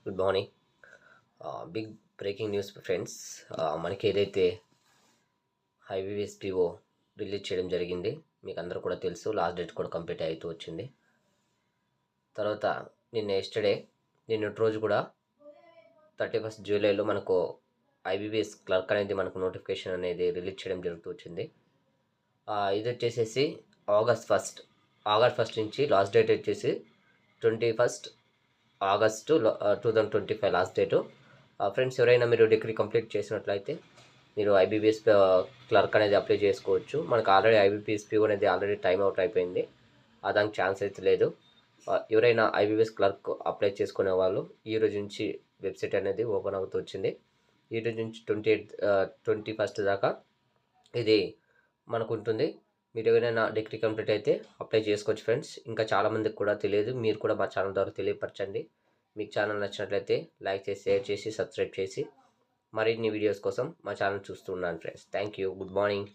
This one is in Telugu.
Good morning. Big breaking news friends. మనకి ఏదైతే ఐబీబీఎస్ పిఓ రిలీజ్ చేయడం జరిగింది, మీకు అందరూ కూడా తెలుసు. లాస్ట్ డేట్ కూడా కంప్లీట్ అవుతూ వచ్చింది. తర్వాత నిన్నటి రోజు కూడా 31st జూలైలో మనకు ఐబీబీఎస్ క్లర్క్ అనేది మనకు నోటిఫికేషన్ అనేది రిలీజ్ చేయడం జరుగుతూ వచ్చింది. ఇది వచ్చేసేసి ఆగస్ట్ ఫస్ట్ నుంచి లాస్ట్ డేట్ వచ్చేసి 21st August 2025 last date. Friends, ఎవరైనా మీరు డిగ్రీ కంప్లీట్ చేసినట్లయితే మీరు ఐబీబీఎస్ క్లర్క్ అనేది అప్లై చేసుకోవచ్చు. మనకు ఆల్రెడీ ఐబీబీఎస్ పిఓ అనేది ఆల్రెడీ టైం అవుట్ అయిపోయింది, దానికి ఛాన్స్ అయితే లేదు. ఎవరైనా ఐబీబీఎస్ క్లర్క్ అప్లై చేసుకునే వాళ్ళు ఈ రోజు నుంచి వెబ్సైట్ అనేది ఓపెన్ అవుతూ వచ్చింది. ఈ రోజు నుంచి 21st దాకా ఇది మనకు ఉంటుంది. మీరు ఎవరైనా డిగ్రీ కంప్లీట్ అయితే అప్లై చేసుకోవచ్చు ఫ్రెండ్స్. ఇంకా చాలామందికి కూడా తెలియదు, మీరు కూడా మా ఛానల్ ద్వారా తెలియపరచండి. మీకు ఛానల్ నచ్చినట్లయితే లైక్ చేసి, షేర్ చేసి, సబ్స్క్రైబ్ చేసి మరిన్ని వీడియోస్ కోసం మా ఛానల్ చూస్తూ ఉన్నాను friends. Thank you. Good morning.